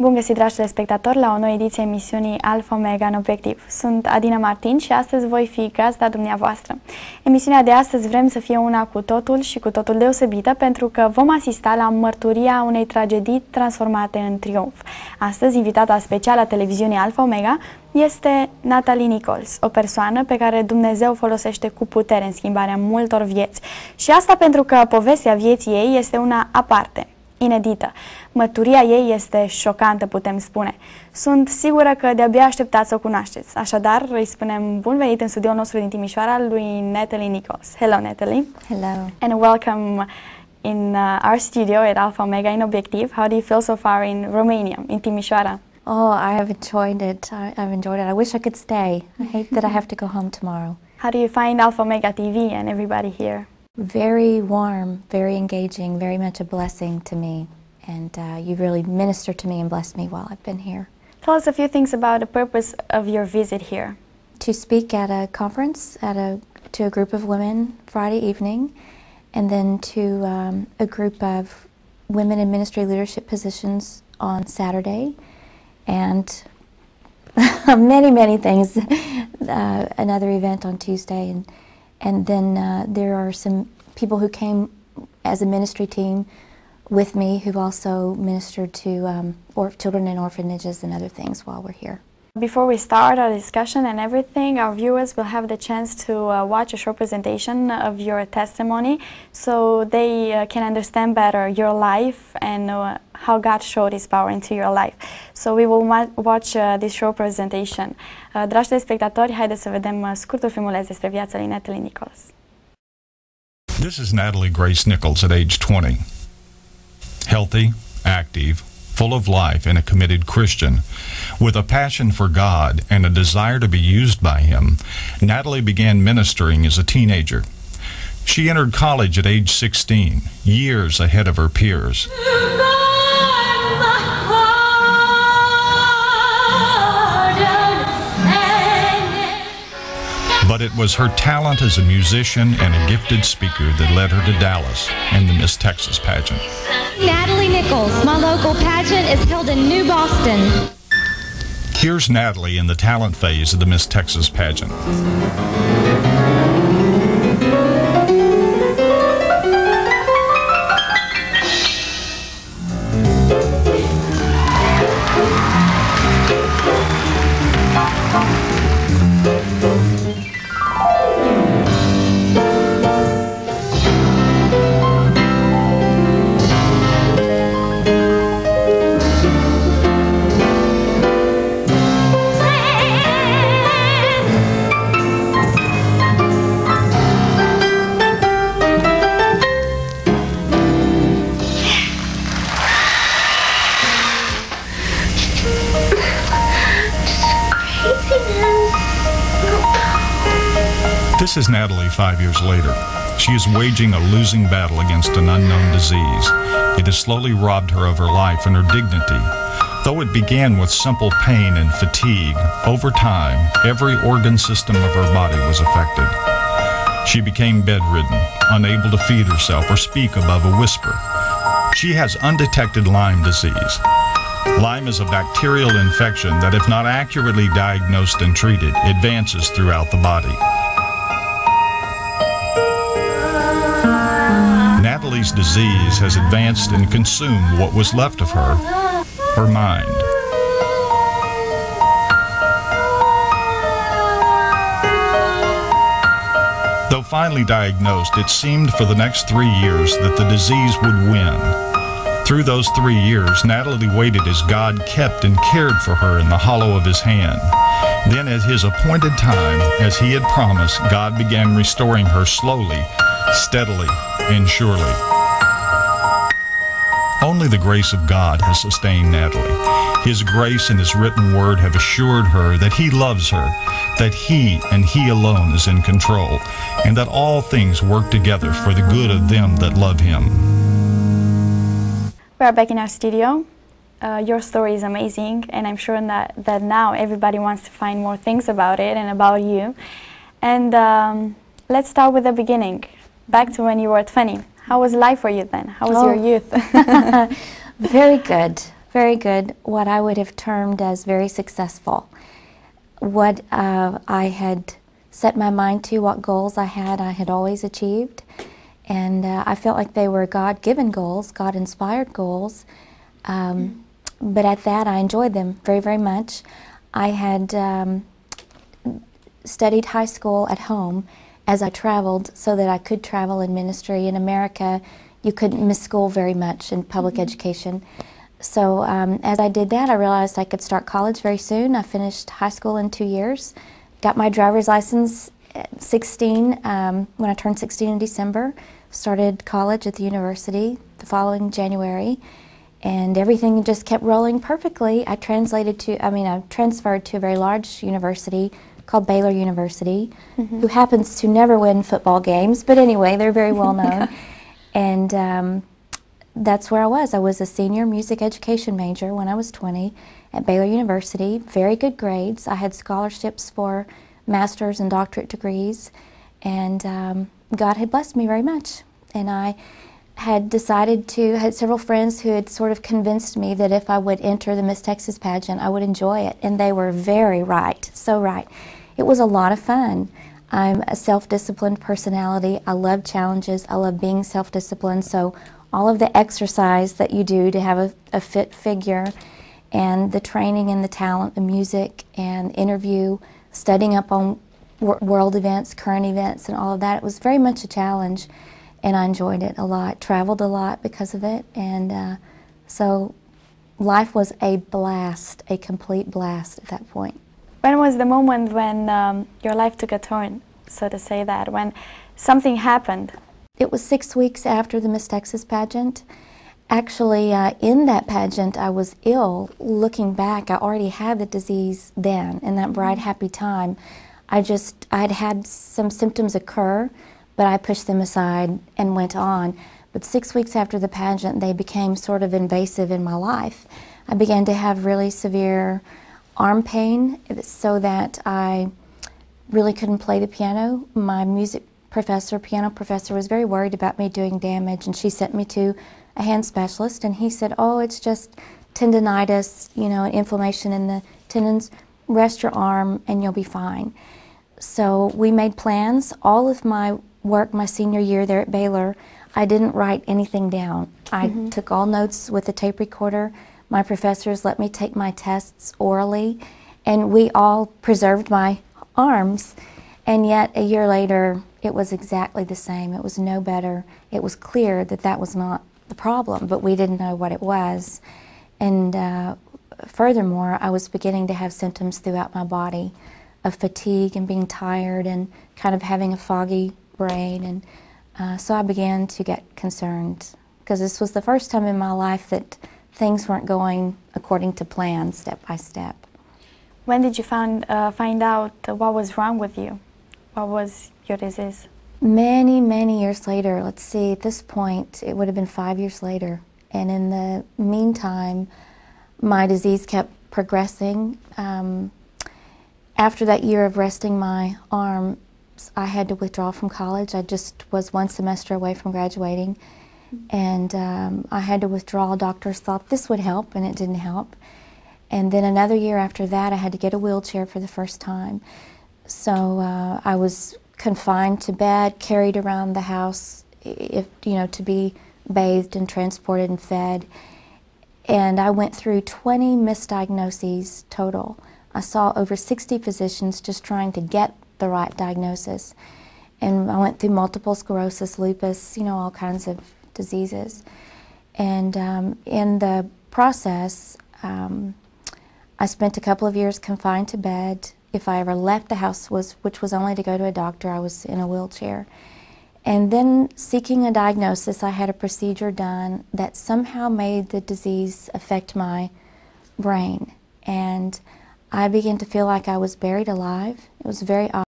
Bun găsit, dragi telespectatori, la o nouă ediție emisiunii Alfa Omega în obiectiv. Sunt Adina Martin și astăzi voi fi gazda dumneavoastră. Emisiunea de astăzi vrem să fie una cu totul și cu totul deosebită, pentru că vom asista la mărturia unei tragedii transformate în triumf. Astăzi, invitata specială a televiziunii Alfa Omega este Natalie Nichols, o persoană pe care Dumnezeu folosește cu putere în schimbarea multor vieți. Și asta pentru că povestea vieții ei este una aparte, inedită. Mărturia ei este șocantă, putem spune. Sunt sigură că de-abia așteptați să o cunoașteți. Așadar, îi spunem bun venit în studioul nostru din Timisoara lui Natalie Nichols. Hello, Natalie. Hello. And welcome in our studio at Alfa Omega in Obiectiv. How do you feel so far in Romania, in Timisoara? Oh, I have enjoyed it. I've enjoyed it. I wish I could stay. I hate that I have to go home tomorrow. How do you find Alfa Omega TV and everybody here? Very warm, very engaging, very much a blessing to me. And you really ministered to me and blessed me while I've been here. Tell us a few things about the purpose of your visit here. To speak at a conference to a group of women Friday evening, and then to a group of women in ministry leadership positions on Saturday, and many things. Another event on Tuesday, and then there are some people who came as a ministry team with me who also ministered to children in orphanages and other things while we're here. Before we start our discussion and everything, our viewers will have the chance to watch a short presentation of your testimony so they can understand better your life and how God showed His power into your life. So we will watch this short presentation. Dragi telespectatori, haideți să vedem scurtul filmuleț despre viața lui Natalie Nichols. This is Natalie Grace Nichols at age 20. Healthy, active, full of life and a committed Christian. With a passion for God and a desire to be used by Him, Natalie began ministering as a teenager. She entered college at age 16, years ahead of her peers. But it was her talent as a musician and a gifted speaker that led her to Dallas and the Miss Texas pageant. Natalie Nichols. My local pageant is held in New Boston. Here's Natalie in the talent phase of the Miss Texas pageant. This is Natalie 5 years later. She is waging a losing battle against an unknown disease. It has slowly robbed her of her life and her dignity. Though it began with simple pain and fatigue, over time, every organ system of her body was affected. She became bedridden, unable to feed herself or speak above a whisper. She has undetected Lyme disease. Lyme is a bacterial infection that, if not accurately diagnosed and treated, advances throughout the body. Natalie's disease has advanced and consumed what was left of her, her mind. Though finally diagnosed, it seemed for the next 3 years that the disease would win. Through those 3 years, Natalie waited as God kept and cared for her in the hollow of His hand. Then at His appointed time, as He had promised, God began restoring her slowly, steadily, and surely. Only the grace of God has sustained Natalie. His grace and His written word have assured her that He loves her, that He and He alone is in control, and that all things work together for the good of them that love Him. We are back in our studio. Your story is amazing, and I'm sure that now everybody wants to find more things about it and about you. And let's start with the beginning. Back to when you were 20. How was life for you then? How was your youth? Very good. very good, what I would have termed as very successful. What I had set my mind to, what goals I had always achieved. And I felt like they were God-given goals, God-inspired goals. But at that, I enjoyed them very, very much. I had studied high school at home as I traveled so that I could travel in ministry. In America, you couldn't miss school very much in public education. So as I did that, I realized I could start college very soon. I finished high school in 2 years, got my driver's license at 16 when I turned 16 in December, started college at the university the following January, and everything just kept rolling perfectly. I transferred to a very large university called Baylor University, who happens to never win football games, but anyway, they're very well known. And that's where I was. I was a senior music education major when I was 20 at Baylor University, very good grades. I had scholarships for master's and doctorate degrees, and God had blessed me very much. And I had had several friends who had sort of convinced me that if I would enter the Miss Texas pageant, I would enjoy it, and they were very right, so right. It was a lot of fun. I'm a self-disciplined personality. I love challenges. I love being self-disciplined, so all of the exercise that you do to have a fit figure, and the training and the talent, the music and interview, studying up on world events, current events, and all of that, it was very much a challenge, and I enjoyed it a lot. Traveled a lot because of it, and so life was a blast, a complete blast at that point. When was the moment when your life took a turn, so to say that, when something happened? It was 6 weeks after the Miss Texas pageant. Actually, in that pageant, I was ill. Looking back, I already had the disease then, in that bright, happy time. I'd had some symptoms occur, but I pushed them aside and went on. But 6 weeks after the pageant, they became sort of invasive in my life. I began to have really severe arm pain, so that I really couldn't play the piano. My piano professor was very worried about me doing damage, and she sent me to a hand specialist, and he said, oh, it's just tendonitis, inflammation in the tendons. Rest your arm and you'll be fine. So we made plans. All of my work my senior year there at Baylor, I didn't write anything down. I took all notes with a tape recorder. My professors let me take my tests orally, and we all preserved my arms. And yet, a year later, it was exactly the same. It was no better. It was clear that that was not the problem, but we didn't know what it was. And furthermore, I was beginning to have symptoms throughout my body of fatigue and being tired and kind of having a foggy brain. And so I began to get concerned, because this was the first time in my life that things weren't going according to plan, step by step. When did you find out what was wrong with you? What was your disease? Many, many years later. Let's see, at this point, it would have been 5 years later. And in the meantime, my disease kept progressing. After that year of resting my arm, I had to withdraw from college. I just was one semester away from graduating. And I had to withdraw. Doctors thought this would help, and it didn't help. And then another year after that, I had to get a wheelchair for the first time. So I was confined to bed, carried around the house, to be bathed and transported and fed. And I went through 20 misdiagnoses total. I saw over 60 physicians just trying to get the right diagnosis. And I went through multiple sclerosis, lupus, all kinds of diseases. And in the process, I spent a couple of years confined to bed. If I ever left the house, which was only to go to a doctor, I was in a wheelchair. And then, seeking a diagnosis, I had a procedure done that somehow made the disease affect my brain. And I began to feel like I was buried alive. It was very odd.